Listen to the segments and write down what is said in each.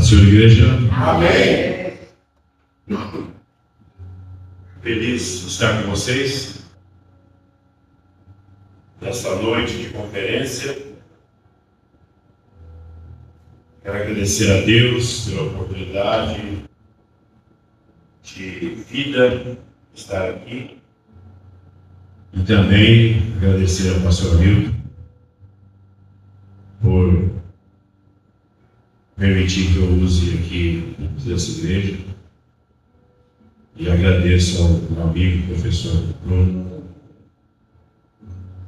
Senhor, igreja. Amém. Feliz de estar com vocês nesta noite de conferência. Quero agradecer a Deus pela oportunidade de vida estar aqui. E também agradecer ao pastor Milton por permitir que eu use aqui dessa igreja. E agradeço ao meu amigo, professor Bruno,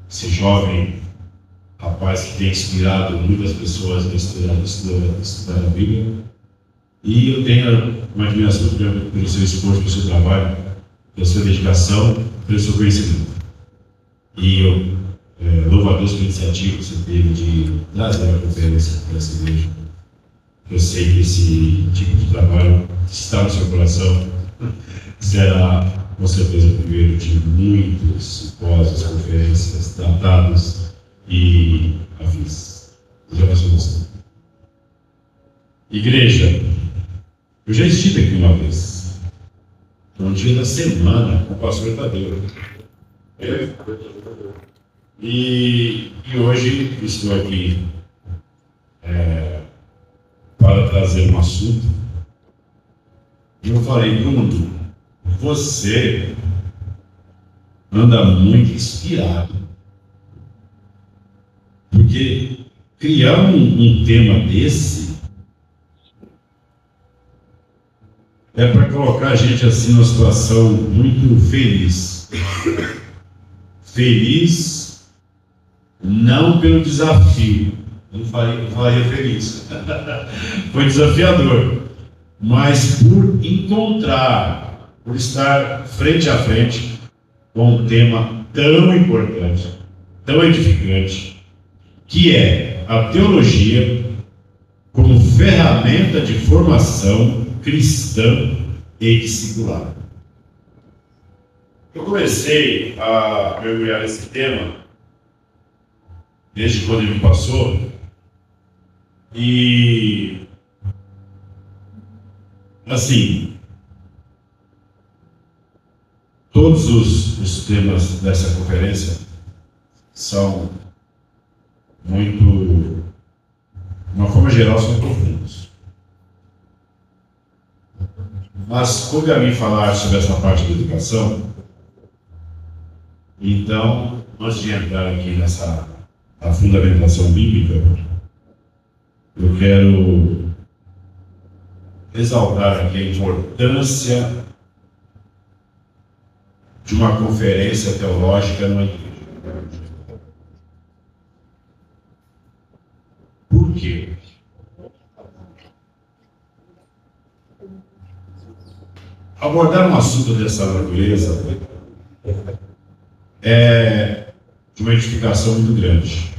esse jovem rapaz que tem inspirado muitas pessoas a estudar a Bíblia. E eu tenho uma admiração pelo seu esforço, pelo seu trabalho, pela sua dedicação, pelo seu conhecimento. E eu louvo a Deus pela iniciativa que você teve de trazer uma conferência para essa igreja. Eu sei que esse tipo de trabalho está no seu coração. Será, com certeza, o primeiro de muitos simpósios, conferências, tratados e avisos. Já passou você. Igreja, eu já estive aqui uma vez, um dia da semana, com o pastor Tadeu. E hoje estou aqui para trazer um assunto. E eu falei, Bruno, você anda muito inspirado. Porque criar um tema desse é para colocar a gente assim numa situação muito feliz. Feliz não pelo desafio. Eu não falaria feliz. Foi desafiador. Mas por encontrar, por estar frente a frente com um tema tão importante, tão edificante, que é a teologia como ferramenta de formação cristã e discipular. Eu comecei a mergulhar nesse tema desde quando ele me passou e assim, todos os temas dessa conferência são muito, de uma forma geral, são profundos. Mas coube a mim falar sobre essa parte da educação. Então, antes de entrar aqui nessa a fundamentação bíblica, eu quero exaltar aqui a importância de uma conferência teológica numa igreja. Por quê? Abordar um assunto dessa natureza é de uma edificação muito grande.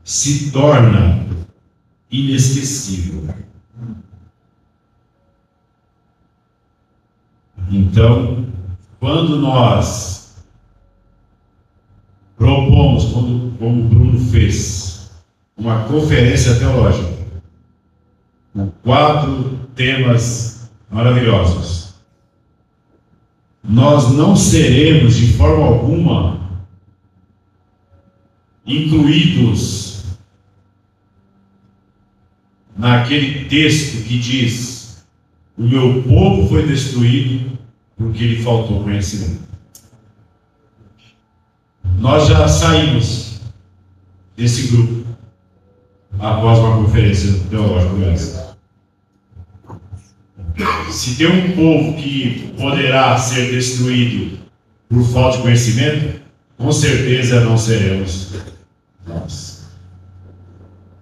Se torna inesquecível. Então, quando nós propomos, como o Bruno fez, uma conferência teológica, com 4 temas maravilhosos, nós não seremos de forma alguma incluídos naquele texto que diz: o meu povo foi destruído porque lhe faltou conhecimento. Nós já saímos desse grupo após uma conferência teológica dessa. Se tem um povo que poderá ser destruído por falta de conhecimento, com certeza não seremos nós.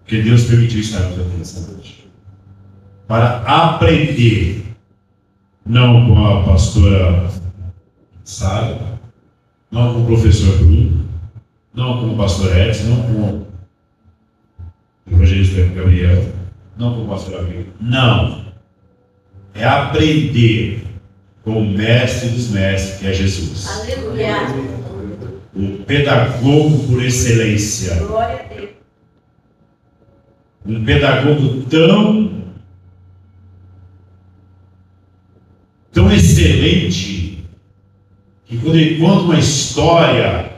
Porque Deus permitiu estarmos aqui nessa noite para aprender, não com a pastora Sara, não com o professor Bruno, não com o pastor Edson, não com o evangelista Gabriel, não com o pastor Amigo. Não. É aprender com o mestre dos mestres, que é Jesus. Aleluia. O pedagogo por excelência. Glória a Deus. Um pedagogo tão excelente que quando ele conta uma história,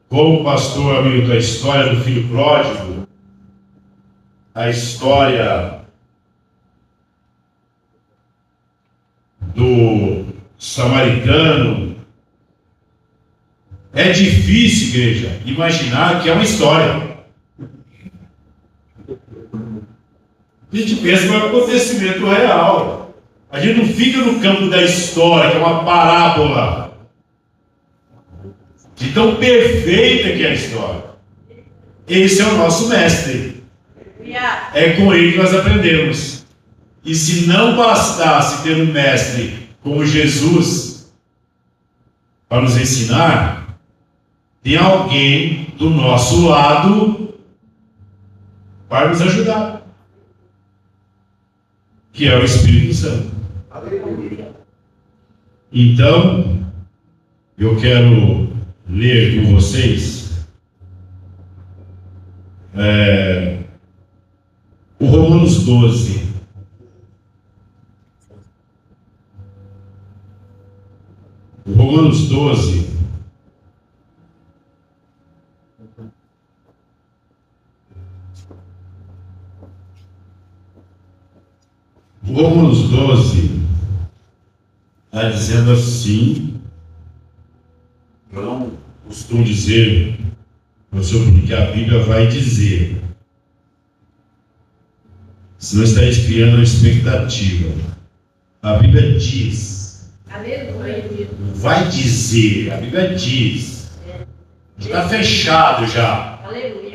como o pastor amigo, a história do filho pródigo, a história do samaritano, é difícil, igreja, imaginar que é uma história. A gente pensa que é um acontecimento real. A gente não fica no campo da história, que é uma parábola. De tão perfeita que é a história. Esse é o nosso mestre. É com ele que nós aprendemos. E se não bastasse ter um mestre como Jesus para nos ensinar, tem alguém do nosso lado para nos ajudar, que é o Espírito Santo. Então, eu quero ler com vocês o Romanos 12. O Romanos 12. O Romanos 12 está dizendo assim, eu não costumo dizer, porque a Bíblia vai dizer, senão está criando uma expectativa. A Bíblia diz, não vai dizer, a Bíblia diz, está fechado já,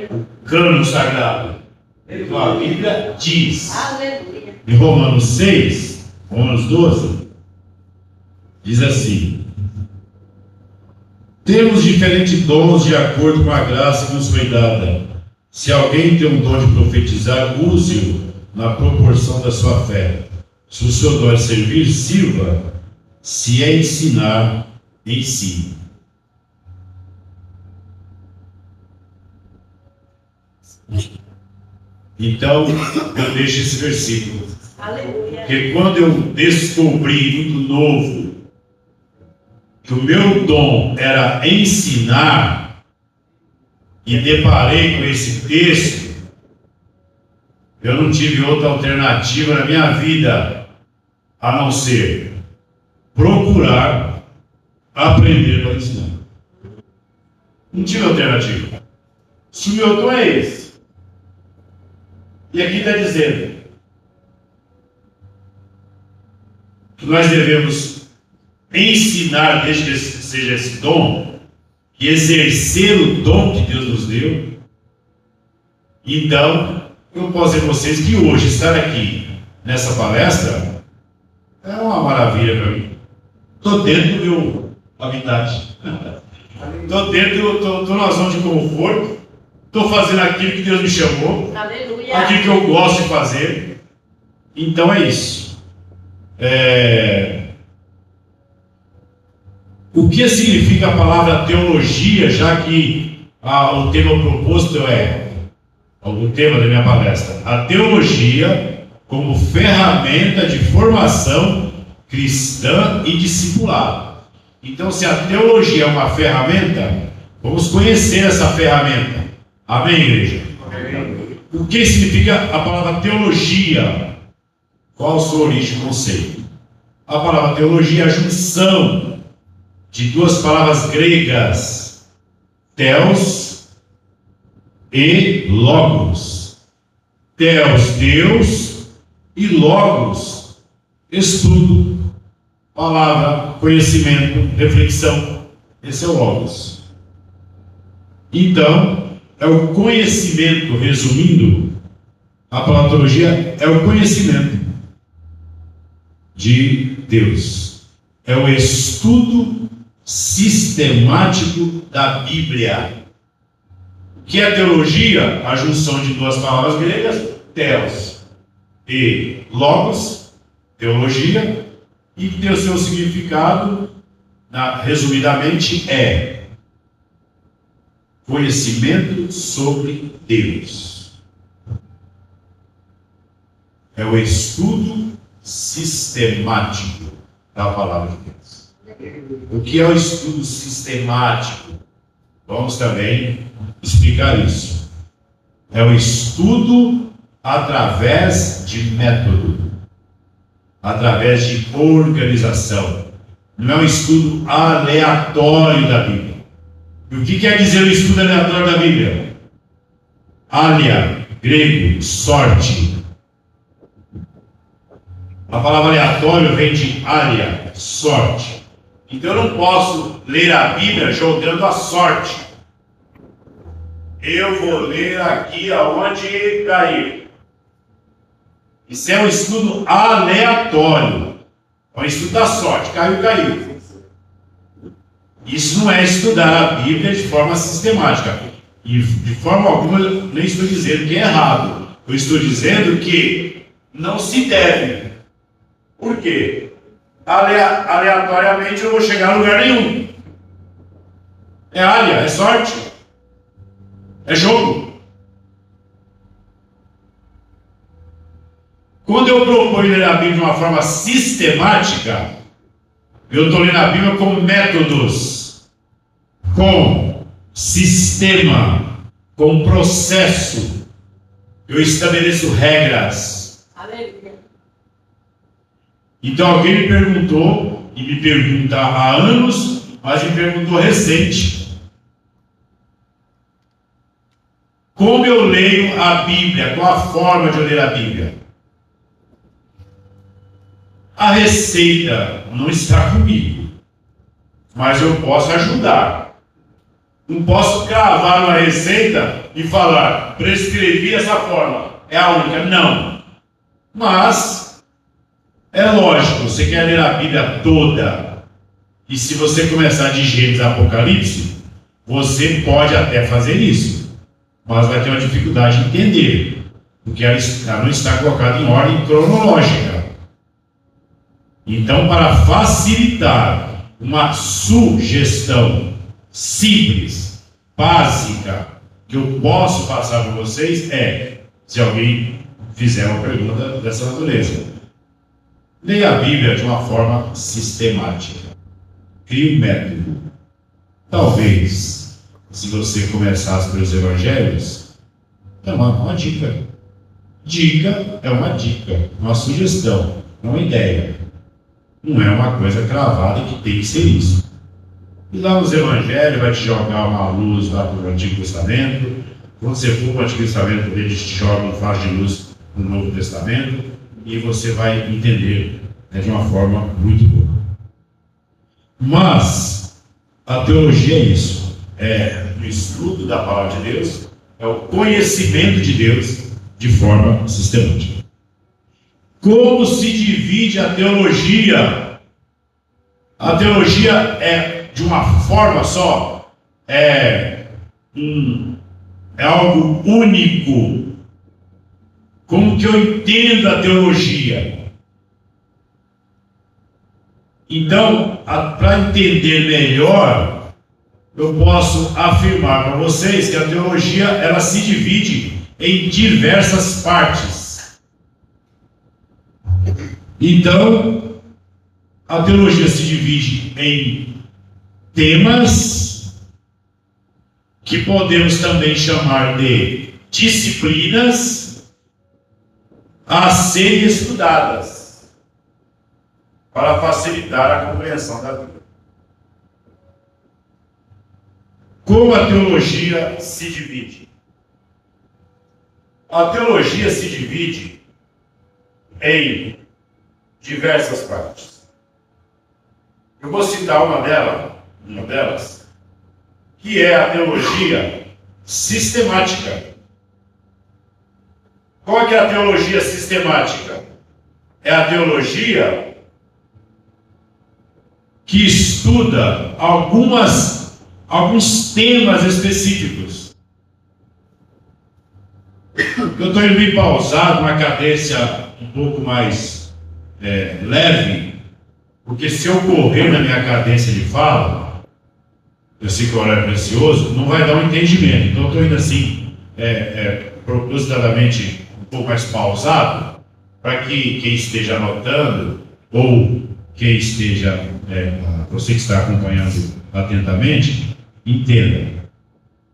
o cano sagrado. Então a Bíblia diz, em Romanos 6, Romanos 12, diz assim: temos diferentes dons de acordo com a graça que nos foi dada. Se alguém tem um dom de profetizar, use-o na proporção da sua fé. Se o seu dom é servir, sirva. Se é ensinar, ensine. Então, eu deixo esse versículo. Aleluia. Porque quando eu descobri muito novo que o meu dom era ensinar, e deparei com esse texto, eu não tive outra alternativa na minha vida a não ser procurar aprender para ensinar. Não tive alternativa. Se o meu dom é esse, e aqui está dizendo que nós devemos ensinar, desde que seja esse dom, e exercer o dom que Deus nos deu. Então, eu posso dizer a vocês que hoje estar aqui nessa palestra é uma maravilha para mim. Estou dentro do meu habitat. Estou dentro, estou na zona de conforto. Estou fazendo aquilo que Deus me chamou. Aleluia. Aquilo que eu gosto de fazer. Então é isso. O que significa a palavra teologia, já que o tema proposto é o tema da minha palestra? A teologia como ferramenta de formação cristã e discipulado. Então, se a teologia é uma ferramenta, vamos conhecer essa ferramenta. Amém, igreja? Amém. O que significa a palavra teologia? Qual a sua origem, conceito? A palavra teologia é a junção de duas palavras gregas, theos e logos. Theos, Deus, e logos, estudo, palavra, conhecimento, reflexão. Esse é o logos. Então, é o conhecimento, resumindo, a palavra teologia é o conhecimento de Deus. É o estudo sistemático da Bíblia. O que é teologia? A junção de duas palavras gregas, theos e logos, teologia, e que tem o seu significado, resumidamente, é conhecimento sobre Deus. É o estudo sistemático da palavra de Deus. O que é o estudo sistemático? Vamos também explicar isso. É o estudo através de método, através de organização. Não é um estudo aleatório da Bíblia. E o que quer dizer o estudo aleatório da Bíblia? Alia, grego, sorte. A palavra aleatório vem de alia, sorte. Então eu não posso ler a Bíblia jogando a sorte. Eu vou ler aqui aonde cair. Isso é um estudo aleatório. É um estudo da sorte. Caiu, caiu. Isso não é estudar a Bíblia de forma sistemática. E de forma alguma eu nem estou dizendo que é errado. Eu estou dizendo que não se deve. Por quê? Aleatoriamente eu não vou chegar a lugar nenhum. É área, é sorte. É jogo. Quando eu proponho ler a Bíblia de uma forma sistemática, eu estou lendo a Bíblia com métodos, com sistema, com processo. Eu estabeleço regras. Então alguém me perguntou, e me pergunta há anos, mas me perguntou recente. Como eu leio a Bíblia? Qual a forma de eu ler a Bíblia? A receita não está comigo, mas eu posso ajudar. Não posso cravar uma receita e falar, prescrevi essa forma, é a única. Não. Mas, é lógico, você quer ler a Bíblia toda, e se você começar de Gênesis a Apocalipse, você pode até fazer isso, mas vai ter uma dificuldade de entender, porque ela não está colocada em ordem cronológica. Então, para facilitar uma sugestão simples, básica, que eu posso passar para vocês se alguém fizer uma pergunta dessa natureza, leia a Bíblia de uma forma sistemática. Crie um método. Talvez, se você começasse pelos evangelhos, é uma dica. Dica é uma dica, uma sugestão, uma ideia. Não é uma coisa cravada que tem que ser isso. E lá nos evangelhos vai te jogar uma luz lá para o Antigo Testamento. Quando você for para o Antigo Testamento, eles te jogam um faz de luz no Novo Testamento. E você vai entender de uma forma muito boa. Mas a teologia é isso. É o estudo da palavra de Deus, é o conhecimento de Deus de forma sistemática. Como se divide a teologia? A teologia é de uma forma só, é algo único. Como que eu entendo a teologia? Então, para entender melhor, eu posso afirmar para vocês que a teologia ela se divide em diversas partes. Então, a teologia se divide em temas que podemos também chamar de disciplinas a serem estudadas para facilitar a compreensão da Bíblia. Como a teologia se divide? A teologia se divide em diversas partes. Eu vou citar uma delas, que é a teologia sistemática. Qual que é a teologia sistemática? É a teologia que estuda alguns temas específicos. Eu estou indo bem pausado, uma cadência um pouco mais leve, porque se eu correr na minha cadência de fala, eu sei que o horário é precioso, não vai dar um entendimento. Então eu estou indo assim, propositadamente um pouco mais pausado, para que quem esteja anotando, ou quem esteja, você que está acompanhando atentamente, entenda.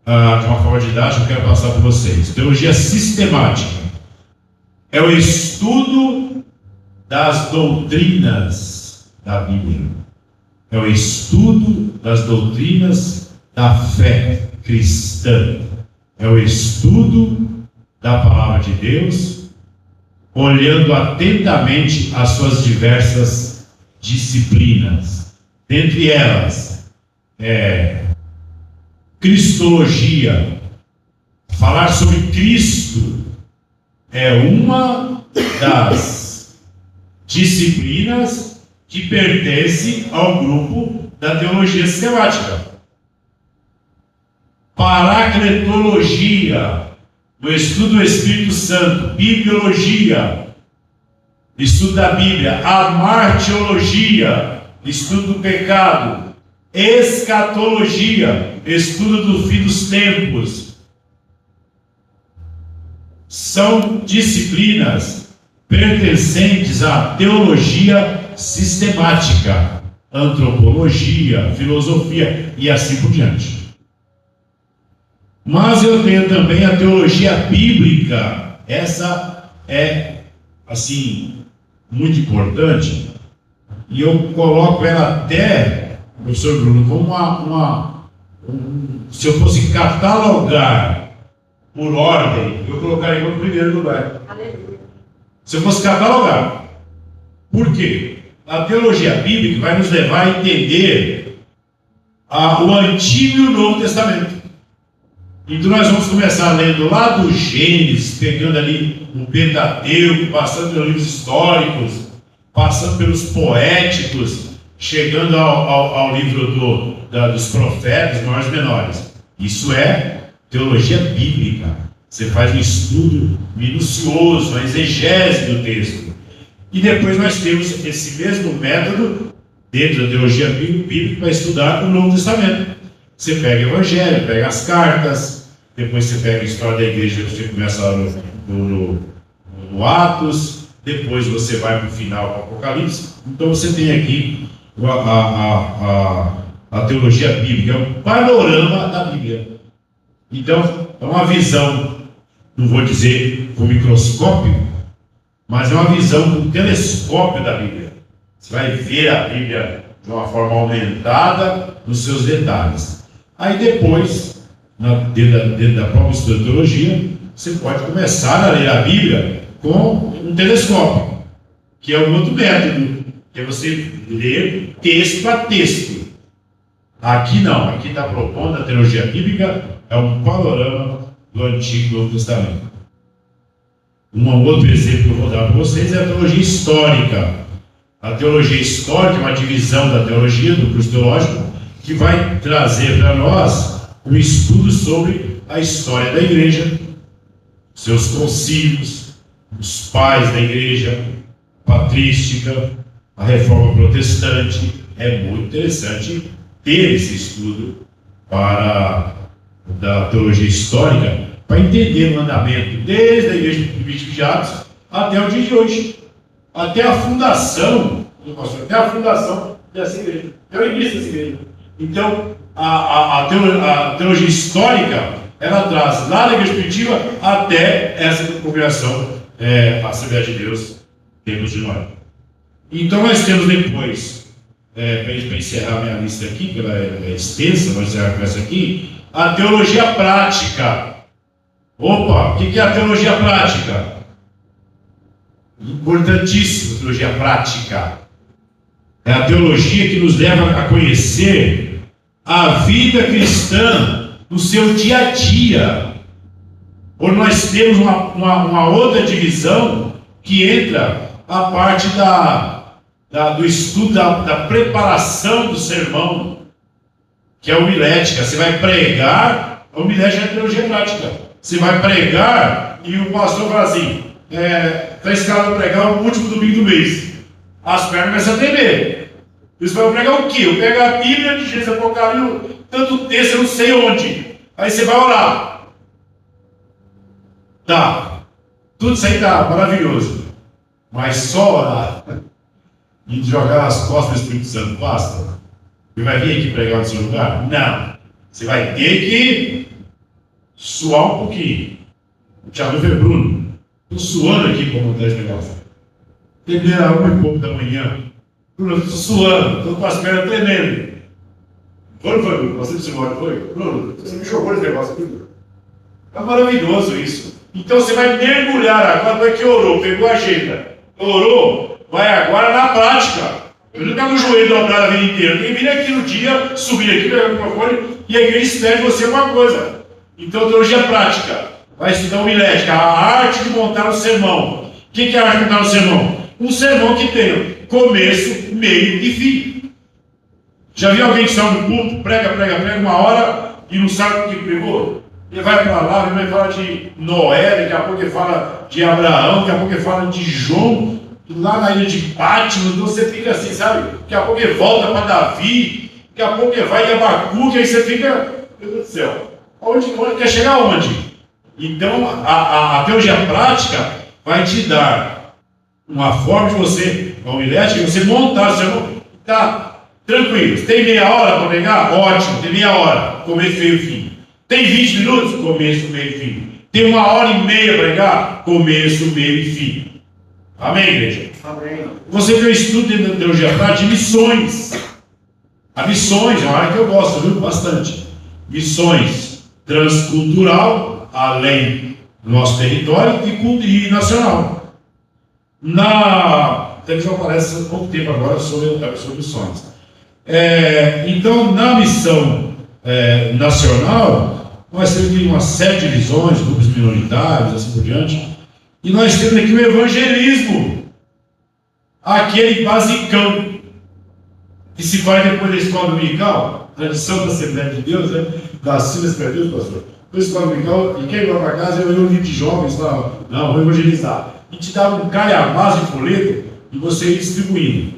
De uma forma didática, eu quero passar para vocês. Teologia sistemática é o estudo das doutrinas da Bíblia. É o estudo das doutrinas da fé cristã. É o estudo da palavra de Deus, olhando atentamente as suas diversas disciplinas. Dentre elas, cristologia. Falar sobre Cristo é uma das disciplinas que pertence ao grupo da teologia sistemática. Paracletologia, o estudo do Espírito Santo. Bibliologia, estudo da Bíblia. Amartiologia, estudo do pecado. Escatologia, estudo do fim dos tempos. São disciplinas pertencentes à teologia sistemática, antropologia, filosofia e assim por diante. Mas eu tenho também a teologia bíblica. Essa é, assim, muito importante. E eu coloco ela até, professor Bruno, como se eu fosse catalogar por ordem, eu colocaria como primeiro lugar. Aleluia. Se eu fosse catalogar. Por quê? A teologia bíblica vai nos levar a entender o Antigo e o Novo Testamento. Então nós vamos começar lendo lá do Gênesis, pegando ali o Pentateuco, passando pelos livros históricos, passando pelos poéticos, chegando ao livro dos profetas, maiores e menores. Isso é teologia bíblica. Você faz um estudo minucioso, uma exegese do texto. E depois nós temos esse mesmo método dentro da teologia bíblica para estudar o Novo Testamento. Você pega o Evangelho, pega as cartas, depois você pega a história da igreja, você começa lá no Atos, depois você vai para o final do Apocalipse. Então você tem aqui a teologia bíblica, é um panorama da Bíblia. Então, é uma visão, não vou dizer com microscópio, mas é uma visão com telescópio da Bíblia. Você vai ver a Bíblia de uma forma aumentada nos seus detalhes. Aí depois, dentro da própria estudo de teologia, você pode começar a ler a Bíblia com um telescópio, que é um outro método, que é você ler texto a texto. Aqui não, aqui está propondo a teologia bíblica, é um panorama do Antigo e Novo Testamento. Um outro exemplo que eu vou dar para vocês é a teologia histórica. A teologia histórica é uma divisão da teologia, do curso teológico, que vai trazer para nós um estudo sobre a história da igreja, seus concílios, os pais da igreja, patrística, a reforma protestante. É muito interessante ter esse estudo da teologia histórica para entender o andamento desde a igreja primitiva de Atos até o dia de hoje, até a fundação dessa igreja, até o início dessa igreja. Então, a teologia histórica, ela traz lá da igreja primitiva até essa congregação, a Assembleia de Deus, tempos de Noé. Então, nós temos depois, para encerrar minha lista aqui, que ela é extensa, mas encerrar com essa aqui, a teologia prática. Opa, o que é a teologia prática? Importantíssimo, teologia prática. É a teologia que nos leva a conhecer a vida cristã no seu dia a dia. Ou nós temos uma outra divisão que entra a parte do estudo, da preparação do sermão, que é a homilética. Você vai pregar, a homilética é a teologia prática. Você vai pregar e o pastor fala assim, está escalado para pregar o último domingo do mês. As pernas começam a tremer. Você vai pregar o quê? Eu pego a Bíblia de Gênesis, Apocalipse, tanto texto, eu não sei onde. Aí você vai orar. Tá. Tudo isso aí está maravilhoso. Mas só orar e jogar nas costas do Espírito Santo, basta? Você vai vir aqui pregar no seu lugar? Não. Você vai ter que suar um pouquinho. O Thiago foi Bruno. Estou suando aqui para montar esse negócio. Terminei a 1h pouco da manhã. Bruno, estou suando, estou com as pernas tremendo. Quando foi, Bruno? Você disse agora, foi? Bruno, você me jogou esse negócio, Bruno. É maravilhoso isso. Então você vai mergulhar agora, vai que orou, pegou a agenda. Orou, vai agora na prática. Eu não quero o joelho dobrado a vida inteira. Tem que vir aqui no dia, subir aqui, pegar o microfone e a igreja espera de você alguma coisa. Então, teologia prática. Vai estudar homilética, a arte de montar um sermão. O que é a arte de montar um sermão? Um sermão que tenha começo, meio e fim. Já viu alguém que sai do culto, prega 1 hora e não sabe o que pregou? Ele vai para lá, ele vai falar de Noé, daqui a pouco ele fala de Abraão, daqui a pouco ele fala de João, lá na ilha de Pátmos, então você fica assim, sabe? Daqui a pouco ele volta para Davi, daqui a pouco ele vai de Abacuque, aí você fica, meu Deus do céu, onde quer chegar aonde? Então, a teologia prática vai te dar uma forma de você, uma homilética, de você montar o sermão. Tá tranquilo. Tem meia hora para pregar? Ótimo, tem meia hora, começo, meio e fim. Tem 20 minutos? Começo, meio e fim. Tem 1h30 para pregar? Começo, meio e fim. Amém, igreja? Amém. Você tem um estudo dentro da teologia prática de missões. A missões é uma área que eu gosto, viu? Bastante. Missões transcultural, além do nosso território e nacional. Na televisão aparece há pouco tempo agora sobre missões. Então, na missão nacional, nós temos aqui uma série de visões, grupos minoritários, assim por diante. E nós temos aqui o evangelismo, aquele basicão, que se faz depois da escola dominical, tradição da Assembleia de Deus, né? Das Silas para Deus, pastor. Depois da escola dominical, e quem vai para casa, eu um de jovens, falava, não, vou evangelizar. E te dava um calhamaço de folheto e você ia distribuindo.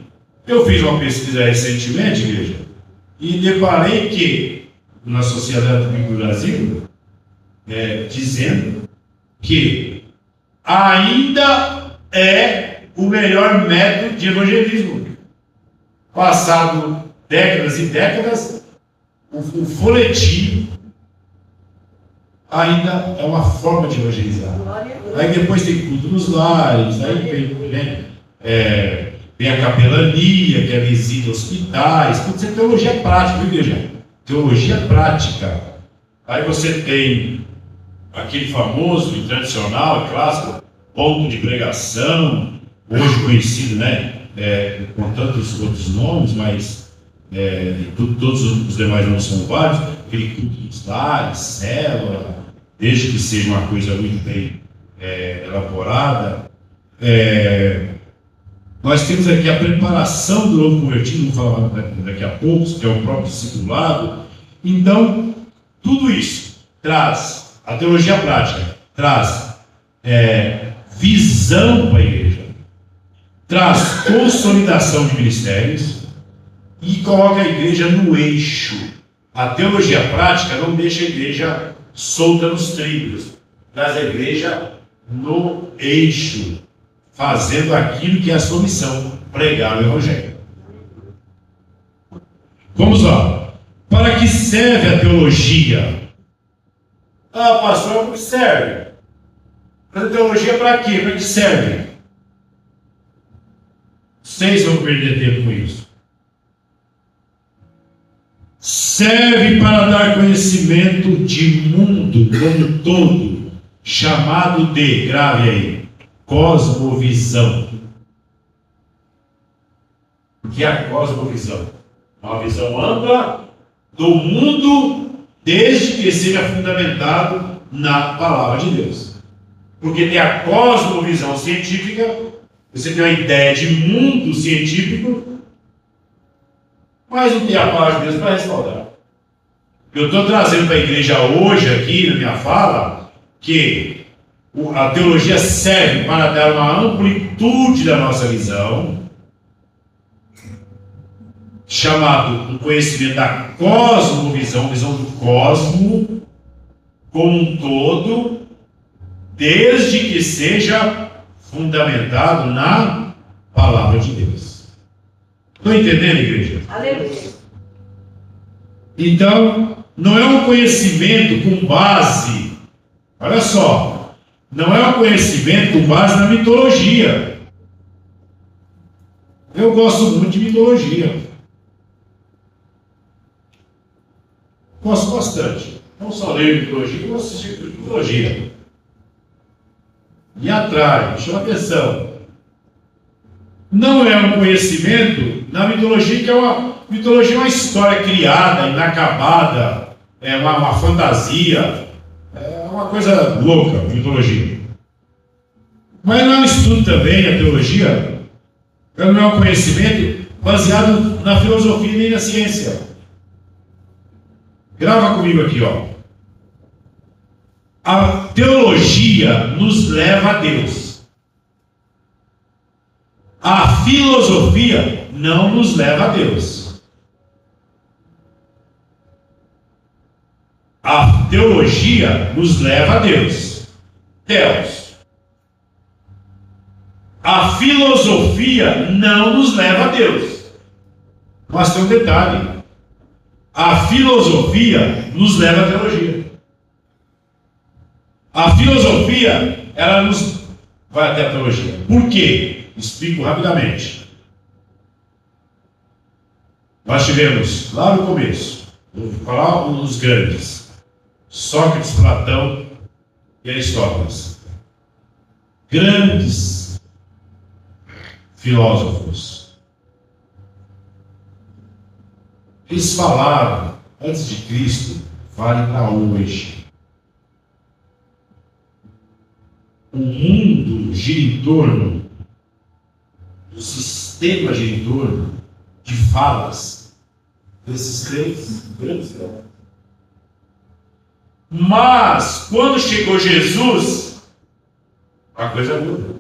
Eu fiz uma pesquisa recentemente, igreja, e deparei que, na Sociedade Bíblica do Brasil, dizendo que ainda é o melhor método de evangelismo. Passado décadas e décadas, o folhetim ainda é uma forma de evangelizar. Aí depois tem culto nos lares, aí vem a capelania, que é visita aos hospitais, tudo isso é teologia prática, viu, igreja? Teologia prática. Aí você tem aquele famoso e tradicional, clássico, ponto de pregação, hoje conhecido, né, com tantos outros nomes, mas todos os demais não são vários, aquele culto dos lares, célula, desde que seja uma coisa muito bem elaborada. Nós temos aqui a preparação do novo convertido, vamos falar daqui a pouco, que é o próprio discipulado. Então, tudo isso traz, a teologia prática traz visão para a igreja, traz consolidação de ministérios e coloca a igreja no eixo. A teologia prática não deixa a igreja solta nos trilhos, traz a igreja no eixo, fazendo aquilo que é a sua missão, pregar o Evangelho. Vamos lá. Para que serve a teologia? Ah, pastor, para que serve? A teologia para quê? Para que serve? Vocês vão perder tempo com isso. Serve para dar conhecimento de mundo como um todo, chamado de, grave aí, cosmovisão. O que é a cosmovisão? Uma visão ampla do mundo, desde que seja fundamentado na palavra de Deus. Porque tem a cosmovisão científica, você tem uma ideia de mundo científico, mas não tem a palavra de Deus para respaldar. Eu estou trazendo para a igreja hoje, aqui na minha fala, que a teologia serve para dar uma amplitude da nossa visão, chamado um conhecimento da cosmovisão, visão do cosmo, como um todo, desde que seja fundamentado na palavra de Deus. Estão entendendo, igreja? Aleluia. Então, não é um conhecimento com base, olha só, não é um conhecimento com base na mitologia. Eu gosto muito de mitologia. Gosto bastante. Não só leio mitologia, eu gosto de mitologia. Me atrai, me chama atenção. Não é um conhecimento na mitologia, que mitologia é uma história criada, inacabada, é uma fantasia, é uma coisa louca, mitologia. Mas não é um estudo também, a teologia, não é um conhecimento baseado na filosofia nem na ciência. Grava comigo aqui, ó. A teologia nos leva a Deus. A filosofia não nos leva a Deus. A teologia nos leva a Deus. Deus. A filosofia não nos leva a Deus. Mas tem um detalhe. A filosofia nos leva à teologia. A filosofia, ela nos vai até a teologia. Por quê? Explico rapidamente. Nós tivemos lá no começo, vou falar os grandes: Sócrates, Platão e Aristóteles. Grandes filósofos. Eles falaram, antes de Cristo, vale para hoje. O mundo gira em torno, o sistema gira em torno de falas desses três grandes filósofos. Mas, quando chegou Jesus, a coisa muda.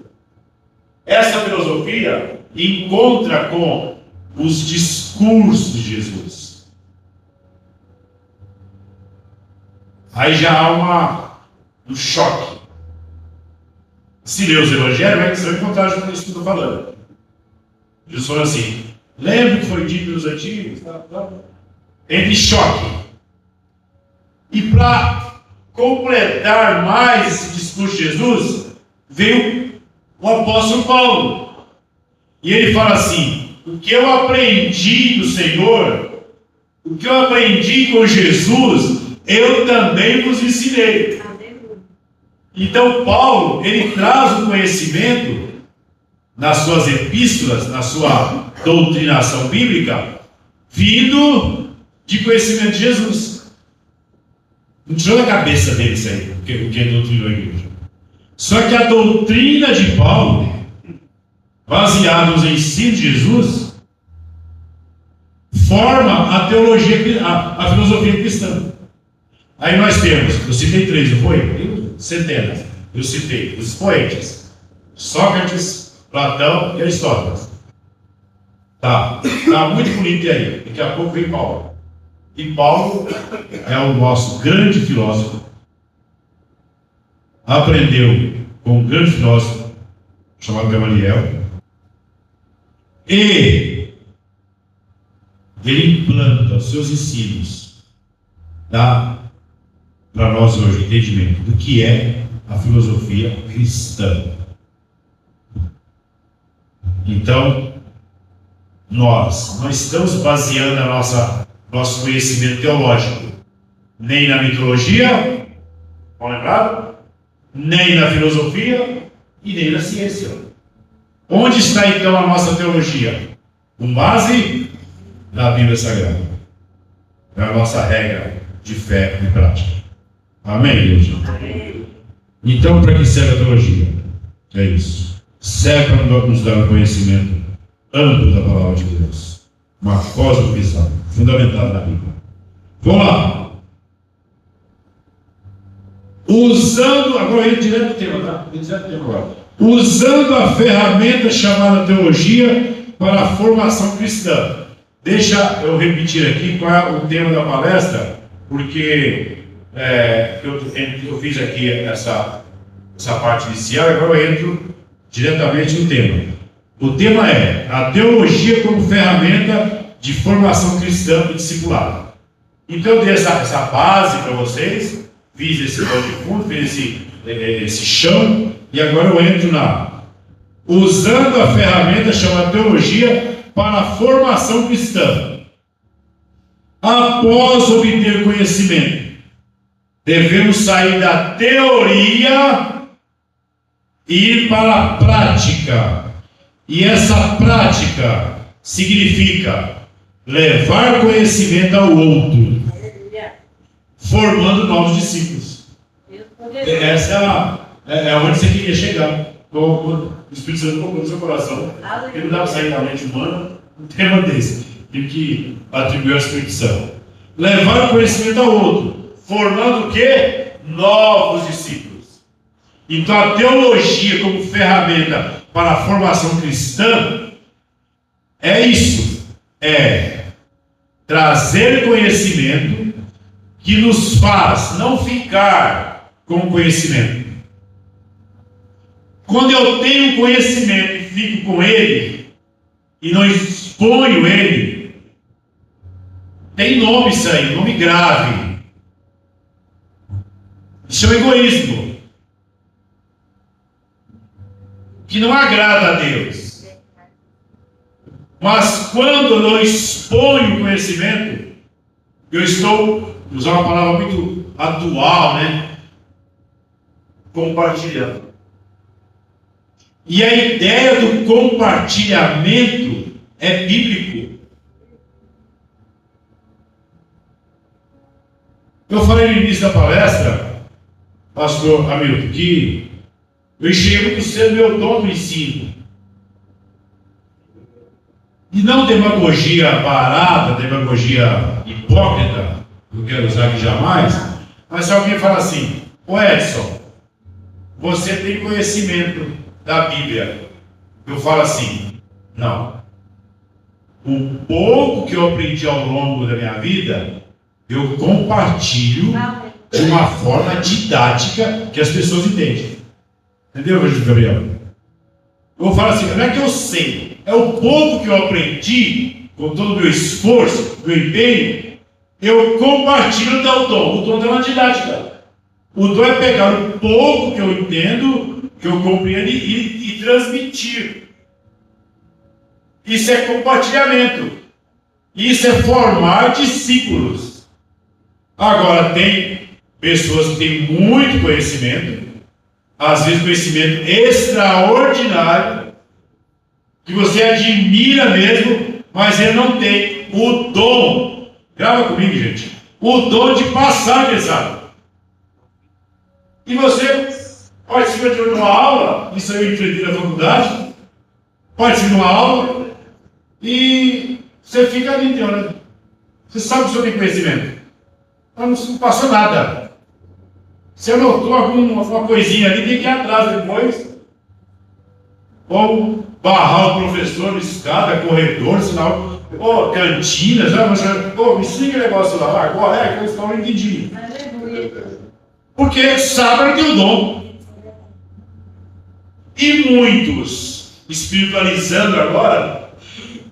Essa filosofia encontra com os discursos de Jesus. Aí já há um choque. Se ler os evangelhos, você vai encontrar isso que eu estou falando. Jesus falou assim: lembra o que foi dito nos antigos? Entre choque. E para completar mais esse discurso de Jesus, veio o apóstolo Paulo. E ele fala assim: o que eu aprendi do Senhor, o que eu aprendi com Jesus, eu também vos ensinei. Então Paulo, ele traz o conhecimento nas suas epístolas, na sua doutrinação bíblica, vindo de conhecimento de Jesus. Não tirou da cabeça dele isso aí, o que doutrinou a igreja. Só que a doutrina de Paulo, baseada nos ensinos de Jesus, forma a teologia, a filosofia cristã. Aí nós temos, eu citei três, não foi? Centenas. Eu citei os poetas: Sócrates, Platão e Aristóteles. Tá muito bonito aí. Daqui a pouco vem Paulo. E Paulo é o nosso grande filósofo. Aprendeu com um grande filósofo chamado Gamaliel. E ele implanta os seus ensinos, tá? Para nós hoje, entendimento do que é a filosofia cristã. Então, nós não estamos baseando nosso conhecimento teológico nem na mitologia, vão lembrar? Nem na filosofia e nem na ciência. Onde está então a nossa teologia? Com base na Bíblia Sagrada. É a nossa regra de fé e prática. Amém, igreja? Amém. Então, para que serve a teologia? É isso. Serve para nos dar um conhecimento amplo da palavra de Deus. Uma cosmovisão fundamentada na Bíblia. Vamos lá. Agora eu direto do tema, tá? Direto do tema agora. Usando a ferramenta chamada teologia para a formação cristã. Deixa eu repetir aqui qual é o tema da palestra, porque eu fiz aqui essa parte inicial, agora eu entro diretamente no tema. O tema é a teologia como ferramenta de formação cristã e discipulado. Então eu dei essa base para vocês, fiz esse pano de fundo, fiz esse chão, e agora eu entro usando a ferramenta chamada teologia para a formação cristã. Após obter conhecimento, devemos sair da teoria e ir para a prática. E essa prática significa levar conhecimento ao outro, formando novos discípulos. Essa é onde você queria chegar. O Espírito Santo colocou no seu coração. Ele não dá para sair da mente humana um tema desse. Tem que atribuir ao Espírito Santo. Levar o conhecimento ao outro, formando o quê? Novos discípulos. Então a teologia como ferramenta para a formação cristã é isso. É trazer conhecimento que nos faz não ficar com conhecimento. Quando eu tenho conhecimento e fico com ele, e não exponho ele, tem nome isso aí, nome grave. Isso é o egoísmo, que não agrada a Deus. Mas quando eu não exponho o conhecimento, eu estou, vou usar uma palavra muito atual, né? Compartilhando. E a ideia do compartilhamento é bíblico. Eu falei no início da palestra, pastor Hamilton, que eu enxerguei muito cedo meu dom do ensino. E não demagogia barata, demagogia hipócrita, não quero usar aqui jamais, mas se alguém fala assim, ô Edson, você tem conhecimento da Bíblia. Eu falo assim, não. O pouco que eu aprendi ao longo da minha vida, eu compartilho de uma forma didática que as pessoas entendem. Entendeu, Gabriel? Eu falo assim, não é que eu sei, é o pouco que eu aprendi, com todo o meu esforço, meu empenho, eu compartilho do dom. O dom é uma didática. O dom é pegar o pouco que eu entendo, que eu compreendo e transmitir. Isso é compartilhamento. Isso é formar discípulos. Agora, tem pessoas que têm muito conhecimento, às vezes conhecimento extraordinário, que você admira mesmo, mas ele não tem o dom. Grava comigo, gente. O dom de passar a mensagem. E você participa de uma aula, isso eu enfrentei na faculdade, participa de uma aula e você fica ali dentro. Você sabe que o senhor tem conhecimento, mas não passou nada. Você anotou alguma coisinha ali, tem que ir atrás depois. Ou barrar o professor na escada, corredor, sinal, ou cantina, sabe? Me explica o negócio lá, agora que eu estou não entendi. Porque sabe que tem o dom. E muitos, espiritualizando agora,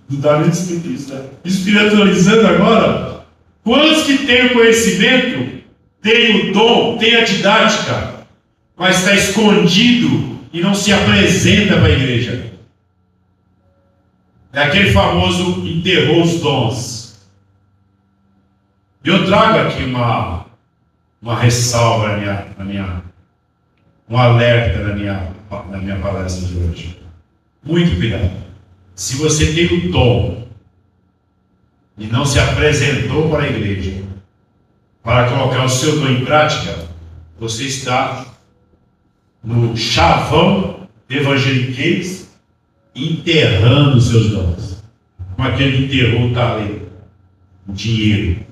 não está nem espiritista, espiritualizando agora, quantos que têm o conhecimento, têm o dom, têm a didática, mas está escondido e não se apresenta para a igreja? É aquele famoso enterrou os dons. Eu trago aqui uma ressalva um alerta na minha palestra de hoje. Muito cuidado. Se você tem o dom e não se apresentou para a igreja para colocar o seu dom em prática, você está no chavão evangeliquez enterrando os seus dons. Como aquele que enterrou o talento, o dinheiro.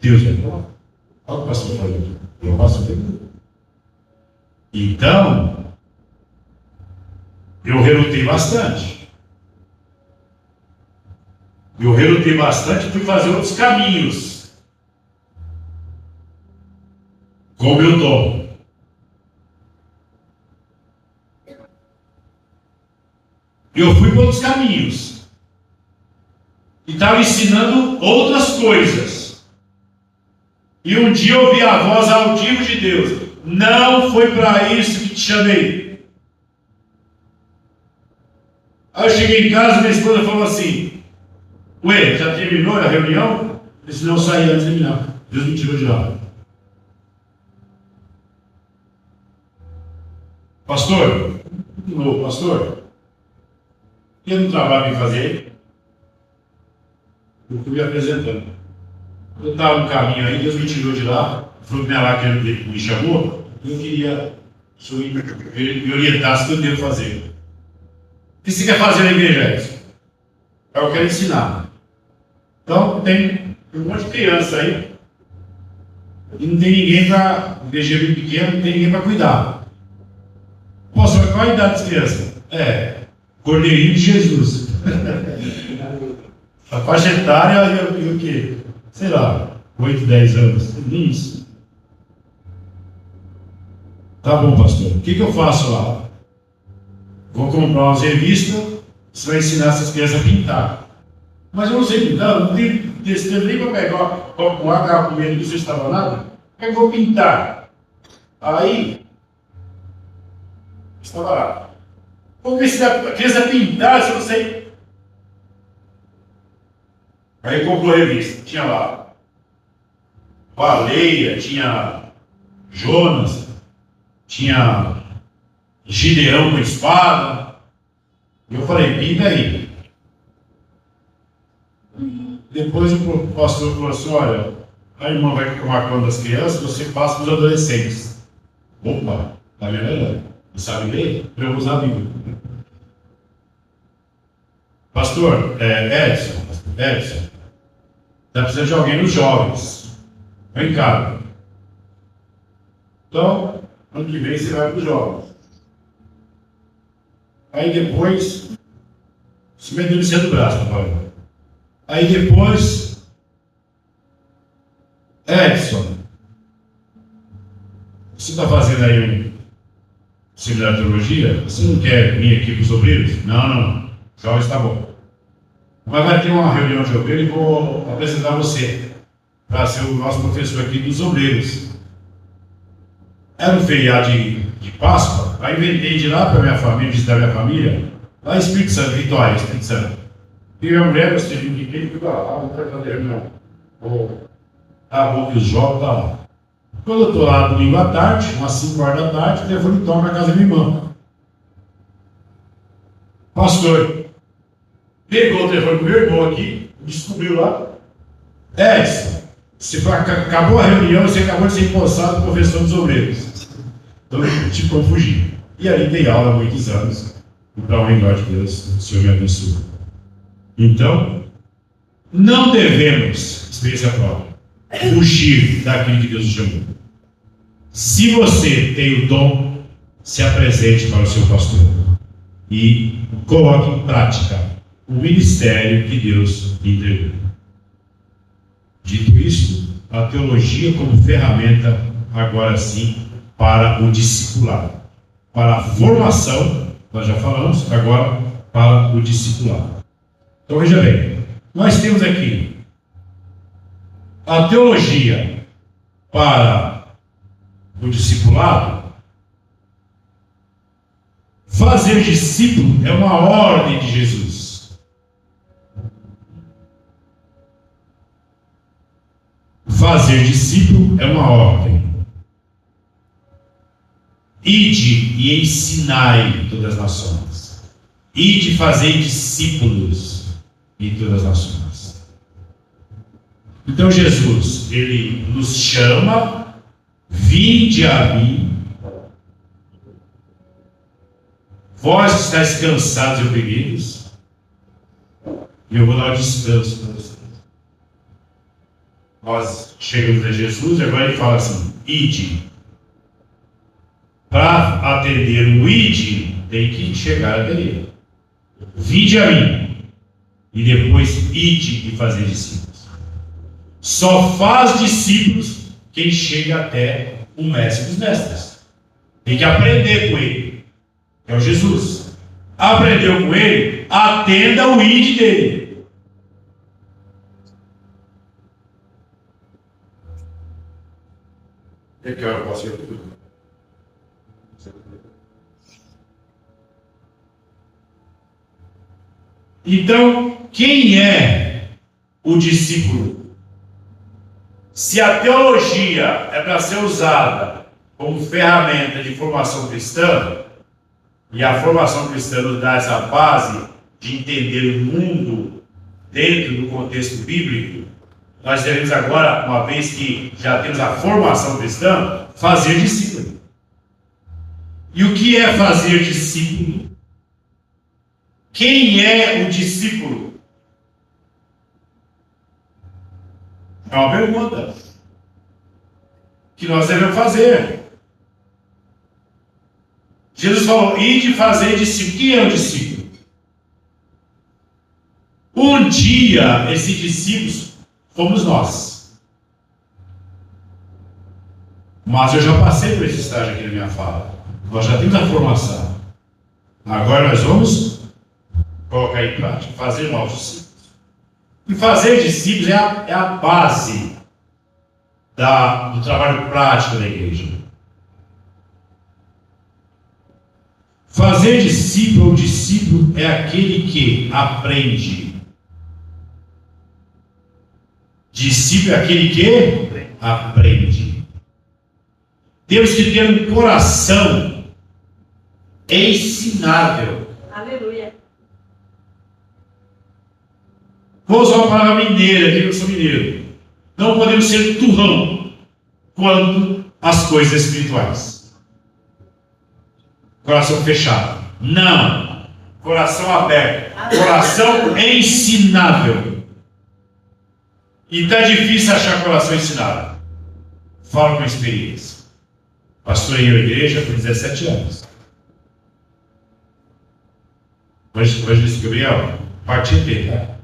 Deus é bom. Olha o que pastor falou. Eu posso ver. Então, eu relutei bastante. E fui fazer outros caminhos. com o meu dom. Eu fui por outros caminhos. E estava ensinando outras coisas. E um dia eu ouvi a voz audível de Deus: não foi para isso que te chamei. Aí eu cheguei em casa e minha esposa falou assim: ué, já terminou a reunião? Eu disse: não, eu saí antes de terminar. Deus me tirou de lá. Pastor, eu não trabalho em fazer. Eu fui apresentando. Eu estava no caminho aí, Deus me tirou de lá, falou que não é lá que ele me chamou, e eu queria me orientasse o que eu devo fazer. O que você quer fazer na igreja, Edson? Eu quero ensinar. Então, tem um monte de criança aí, e não tem ninguém para, igreja bem pequena, não tem ninguém para cuidar. Poxa, qual a idade das crianças? Cordeirinho de Jesus. A faixa etária e o quê? Sei lá, 8, 10 anos. Nem isso. Tá bom, pastor. O que eu faço lá? Vou comprar umas revistas, você vai ensinar essas crianças a pintar. Mas eu não sei pintar, não tenho tempo nem para pegar um agarro com ele, não sei se estava nada. Como é que eu vou pintar? Aí, estava lá. Vou ver se a criança pintar, se eu não sei. Aí comprou a revista, tinha lá Baleia, tinha Jonas, tinha Gideão com espada. E eu falei: pinta aí. Depois o pastor falou assim: olha, a irmã vai tomar conta das crianças, você passa para os adolescentes. Opa, tá vendo? Não sabe ler? Eu vou usar a Bíblia. Pastor, Edson, está precisando de alguém nos jovens. Vem cá. Então, ano que vem você vai para os jovens. Aí depois, você me deu do braço, papai. Aí depois, Edson, você está fazendo aí um seminário de teologia? Você não quer vir aqui para os obreiros? Não. Jovens está bom. Mas vai ter uma reunião de obreiros e vou apresentar você para ser o nosso professor aqui dos obreiros. Era um feriado de Páscoa, aí inventei de ir lá para minha família, visitar minha família, lá em Espírito Santo, Vitória, Espírito Santo. E minha mulher, você viu de quem? Fui lá, vamos fazer reunião. Bom que os jovens estão lá. Quando eu estou lá domingo à tarde, umas 5 horas da tarde, o telefone toca na casa da minha irmã. Pastor, pegou o telefone do meu irmão aqui, descobriu lá. Acabou a reunião, você acabou de ser empossado professor dos obreiros. Então, tipo, eu fugi. E aí dei aula há muitos anos. E para o reino de Deus, o Senhor me abençoe. Então, não devemos, experiência própria, fugir daquilo que Deus nos chamou. Se você tem o dom, se apresente para o seu pastor e coloque em prática o ministério que Deus lhe entregou. Dito isto, a teologia como ferramenta, agora sim, para o discipulado. Para a formação, nós já falamos, agora para o discipulado. Então veja bem, nós temos aqui a teologia para o discipulado. Fazer discípulo é uma ordem de Jesus. Fazer discípulo é uma ordem. Ide e ensinai todas as nações. Ide fazer discípulos em todas as nações. Então Jesus, ele nos chama: vinde a mim, vós que estáis cansados e oprimidos, e eu vou dar um descanso para vocês. Nós chegamos a Jesus e agora ele fala assim: ide. Para atender o ide, tem que chegar até ele. Vinde a mim, e depois ide e fazer discípulos. Só faz discípulos quem chega até o mestre dos mestres. Tem que aprender com ele. É o Jesus. Aprendeu com ele, atenda o id dele. E que hora eu posso ir tudo? Então, quem é o discípulo? Se a teologia é para ser usada como ferramenta de formação cristã, e a formação cristã nos dá essa base de entender o mundo dentro do contexto bíblico, nós devemos agora, uma vez que já temos a formação cristã, fazer discípulo. E o que é fazer discípulo? Quem é o discípulo? É uma pergunta que nós devemos fazer. Jesus falou, ide fazer discípulo. Quem é o discípulo? Um dia, esses discípulos fomos nós. Mas eu já passei por esse estágio aqui na minha fala. Nós já temos a formação. Agora nós vamos colocar em prática, fazer novos discípulos. E fazer discípulos é a base do trabalho prático da igreja. Fazer discípulo ou discípulo é aquele que aprende. Discípulo é aquele que aprende. Temos que ter um coração ensinável. Aleluia. Vou usar uma palavra mineira, aqui eu sou mineiro. Não podemos ser turrão quanto às coisas espirituais. Coração fechado. Não. Coração aberto. Coração ensinável. E está difícil achar coração ensinável. Falo com experiência. Pastorei a igreja por 17 anos. Hoje disse Gabriel, partiu dele, tá?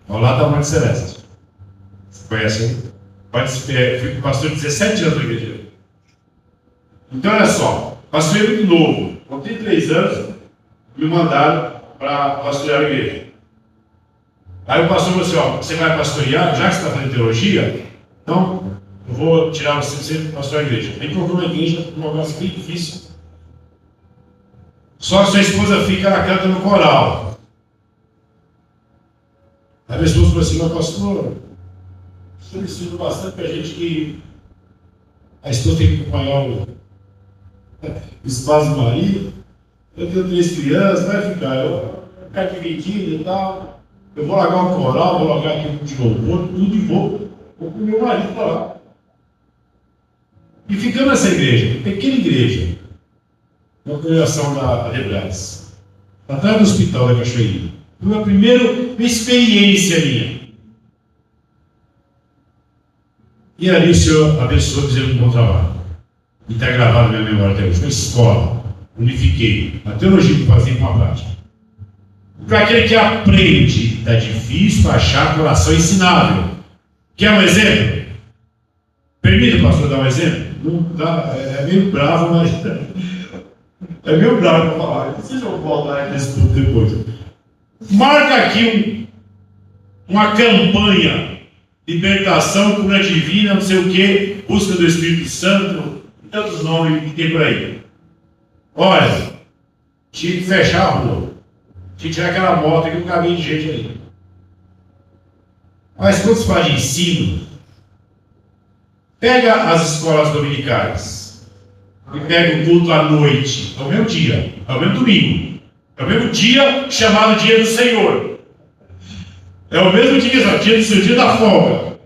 Ao lado da Monte Celeste. Você conhece? Fui pastor de 17 anos na igreja. Então, olha só. Pastorei muito novo. Com 33 anos, me mandaram para pastorear a igreja. Aí o pastor falou assim, ó, você vai pastorear, já que você está fazendo teologia, então eu vou tirar você para pastorear a igreja. Aí procurou uma igreja, um negócio bem difícil. Só que sua esposa fica, ela canta no coral. Aí minha esposa falou assim, mas pastor, você me ensina bastante para a gente que a esposa tem que acompanhar o espaço do marido. Eu tenho 3 crianças, vai ficar, eu quero dividido e tal. Eu vou largar o coral, vou largar aqui de louvor, tudo e vou com o meu marido para lá. E ficamos nessa igreja, pequena igreja, na congregação da Adebras, atrás do hospital da Cachoeirinha. Foi a primeira experiência minha. E ali o Senhor abençoou, dizendo um bom trabalho. E está gravado na minha memória até hoje. Foi escola, unifiquei a teologia que fazia com a prática. Para aquele que aprende, está difícil achar coração ensinável. Quer um exemplo? Permita o pastor dar um exemplo? Não dá, é meio bravo, mas é meio bravo para falar. Vocês vão voltar nesse ponto depois. Marca aqui uma campanha, libertação, cura divina, não sei o que, busca do Espírito Santo, tantos nomes que tem por aí. Olha, tinha que fechar a rua. Tinha que tirar aquela moto que não cabia de gente aí. Mas quando se fala de ensino, pega as escolas dominicais e pega o culto à noite, é o mesmo dia, é o mesmo domingo, é o mesmo dia chamado Dia do Senhor. É o mesmo dia, dia do Senhor, dia da folga.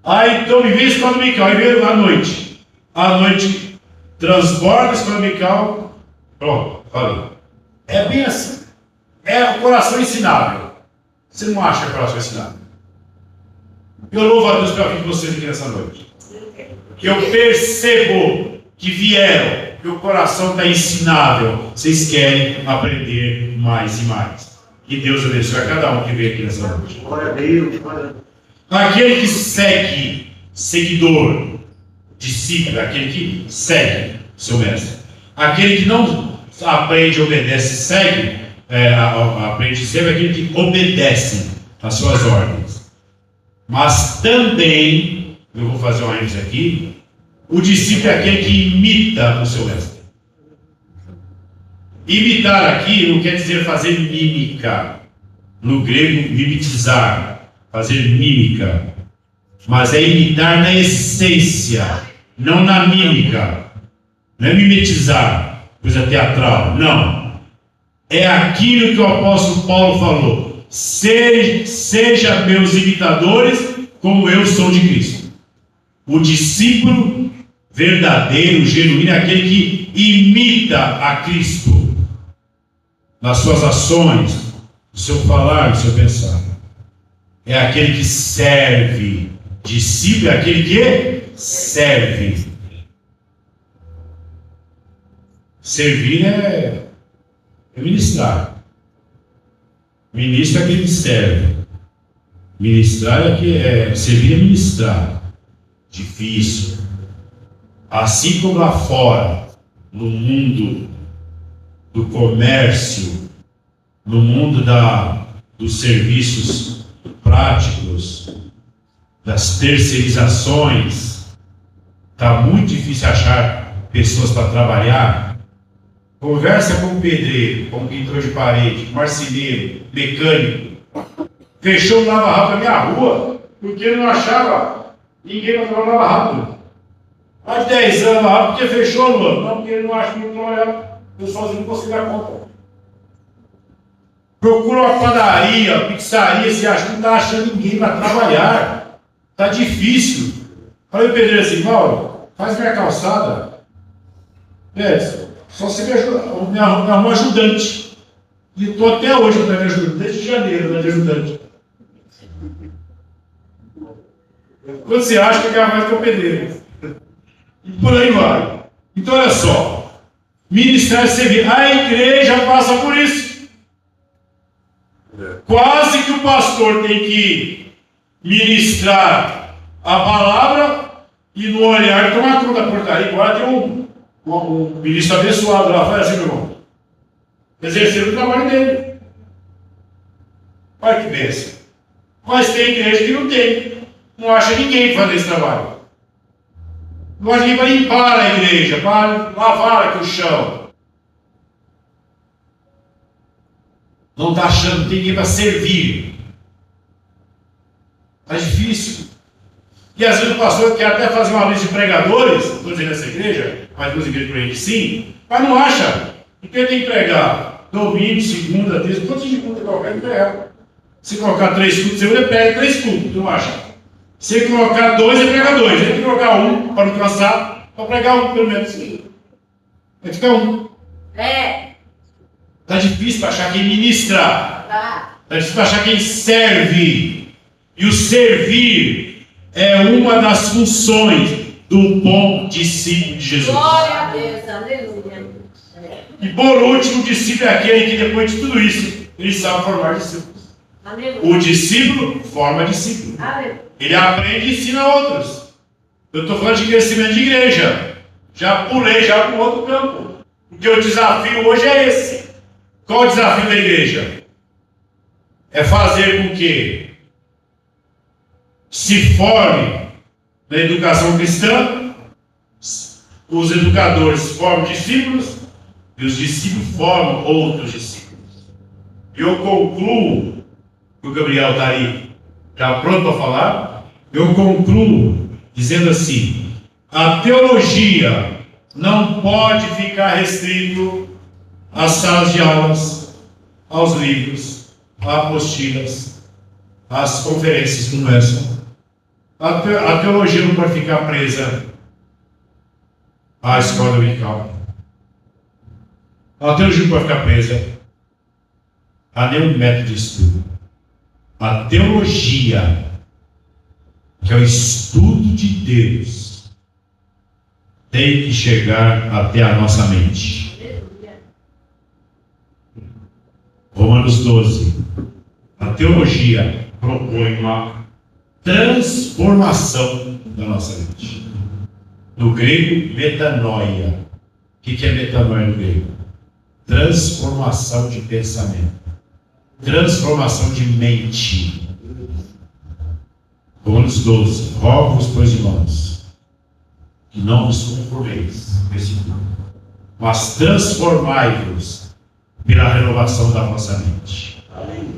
Aí então me vem a escola dominical, aí vem à noite. À noite transborda a escola dominical, pronto, falei. É bem assim. É o coração ensinável. Você não acha coração ensinável? Eu louvo a Deus pela vida de vocês aqui nessa noite. Que eu percebo que vieram, que o coração está ensinável. Vocês querem aprender mais e mais. Que Deus abençoe a cada um que veio aqui nessa noite. Glória a Deus. Aquele que segue, seguidor, discípulo. discípulo é aquele que segue o seu mestre. Aquele que não aprende, obedece, segue, aprende sempre aquele que obedece às suas ordens. Mas também, eu vou fazer uma ênfase aqui, o discípulo é aquele que imita o seu mestre. Imitar aqui não quer dizer fazer mímica. No grego, mimetizar, fazer mímica. Mas é imitar na essência, não na mímica. Não é mimetizar, coisa teatral. Não. É aquilo que o apóstolo Paulo falou. Seja meus imitadores, como eu sou de Cristo. O discípulo verdadeiro, genuíno, é aquele que imita a Cristo nas suas ações, no seu falar, no seu pensar. É aquele que serve. Discípulo é aquele que serve. Servir é ministrar. Ministro é aquele que serve. Ministrar servir é ministrar. Difícil. Assim como lá fora, no mundo do comércio, no mundo dos serviços práticos, das terceirizações, está muito difícil achar pessoas para trabalhar. Conversa com o pedreiro, com o pintor de parede, marceneiro, mecânico. Fechou o lava-rápido na minha rua, porque ele não achava ninguém para trabalhar lava-rápido. Há 10 anos lava-rápido, porque fechou, mano. Não, porque ele não acha que não trabalhava. Eu sozinho não consigo dar conta. Procura uma padaria, pizzaria, se acha que não está achando ninguém para trabalhar. Está difícil. Falei o pedreiro assim, Paulo, faz minha calçada. Só você me arruma um ajudante. E estou até hoje para me ajudar, desde janeiro, né, de ajudante. Quando você acha que é mais que o pedreiro. E por aí vai. Então olha só. Ministrar e servir. A igreja passa por isso. Quase que o pastor tem que ministrar a palavra e no olhar tomar conta da portaria. Agora tem um ministro abençoado lá, faz assim, meu irmão. Exercer o trabalho dele. Olha que bênção. Mas tem igreja que não tem. Não acha ninguém para fazer esse trabalho. Não acha ninguém para limpar a igreja, para lavar aqui o chão. Não está achando que tem ninguém para servir. Está difícil. E às vezes o pastor quer até fazer uma lista de pregadores, estou dizendo nessa igreja, mas duas igrejas por aí sim, mas não acha. Porque tem que pregar domingo, segunda, terça, quantos dias de culto colocar ele prega? Se colocar 3 cultos, ele prega 3 cultos, não acha? Se colocar 2, ele prega 2. Ele tem que colocar 1 para não cansar, para pregar 1 pelo menos. Vai ficar 1. Está difícil para achar quem ministra. Está difícil para achar quem serve. E o servir é uma das funções do bom discípulo de Jesus. Glória a Deus, aleluia. E por último, o discípulo é aquele que depois de tudo isso, ele sabe formar discípulos. Aleluia. O discípulo forma discípulo. Aleluia. Ele aprende e ensina outros. Eu estou falando de crescimento de igreja. Já pulei já para o outro campo. Porque o desafio hoje é esse. Qual o desafio da igreja? É fazer com que se forme na educação cristã, os educadores formam discípulos e os discípulos formam outros discípulos. E eu concluo, o Gabriel está aí, está pronto para falar, eu concluo dizendo assim, a teologia não pode ficar restrito às salas de aulas, aos livros, às apostilas, às conferências como essa. A teologia não pode ficar presa à escola dominical. A teologia não pode ficar presa a nenhum método de estudo. A teologia, que é o estudo de Deus, tem que chegar até a nossa mente. Romanos 12. A teologia propõe uma transformação da nossa mente. No grego, metanoia. O que é metanoia no grego? Transformação de pensamento. Transformação de mente. Romanos 12. Rogo-vos, pois, irmãos, que não vos conformeis, mas transformai-vos pela renovação da vossa mente.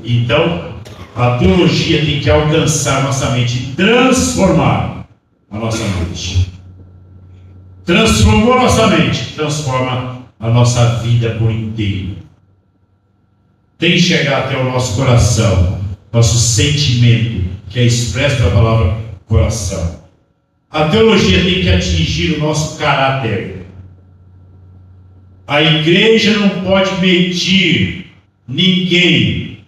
Então, a teologia tem que alcançar nossa mente e transformar a nossa mente. Transformou a nossa mente, transforma a nossa vida por inteiro. Tem que chegar até o nosso coração, nosso sentimento, que é expresso pela palavra coração. A teologia tem que atingir o nosso caráter. A igreja não pode medir ninguém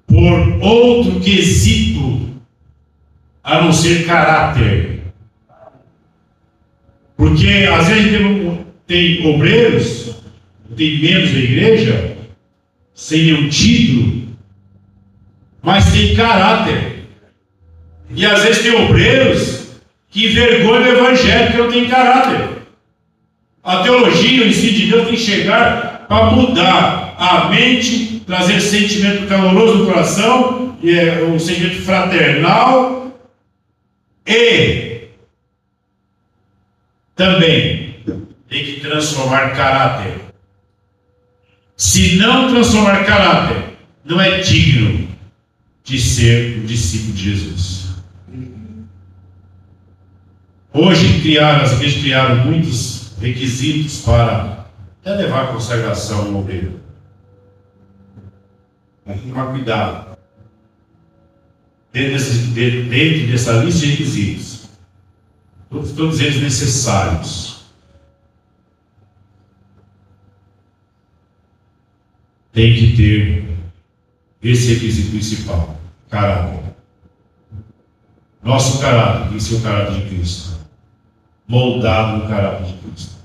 por outro quesito a não ser caráter. Porque às vezes tem obreiros, tem membros da igreja, sem nenhum título, mas tem caráter. E às vezes tem obreiros que envergonham o evangelho porque não tem caráter. A teologia, o ensino de Deus tem que chegar para mudar a mente, trazer sentimento caloroso no coração, um sentimento fraternal, e também tem que transformar caráter. Se não transformar caráter, não é digno de ser um discípulo de Jesus. Hoje as igrejas criaram muitos requisitos para até levar a consagração ao obreiro. Mas tem que tomar cuidado. Dentro dessa lista de requisitos, todos eles necessários, tem que ter esse requisito principal: caráter. Nosso caráter tem que ser o caráter de Cristo, moldado no caráter de Cristo.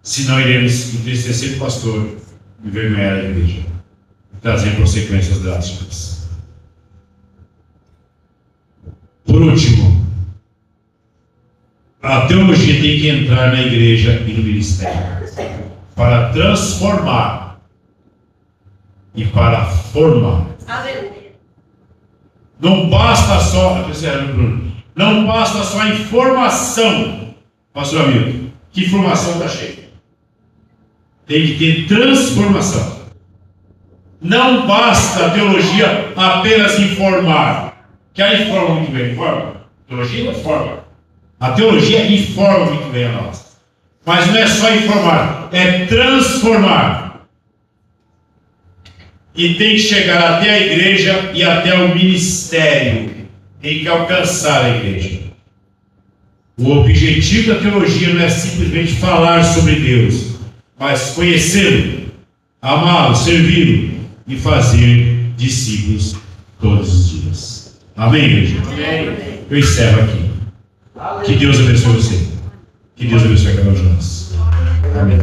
Senão iremos entristecer o pastor, envergonhar a igreja, trazer consequências drásticas. Por último, a teologia tem que entrar na igreja e no ministério para transformar e para formar. Não basta só, não basta só a informação, pastor amigo. Que informação está cheia? Tem que ter transformação. Não basta a teologia apenas informar, que a informa muito bem, informa. A teologia não informa. A teologia informa muito bem a nós. Mas não é só informar, é transformar. E tem que chegar até a igreja e até o ministério. Tem que alcançar a igreja. O objetivo da teologia não é simplesmente falar sobre Deus, mas conhecê-lo, amá-lo, servi-lo e fazer discípulos todos os dias. Amém, igreja? Amém. Eu encerro aqui. Que Deus abençoe você. Que Deus abençoe cada um de nós. Amém.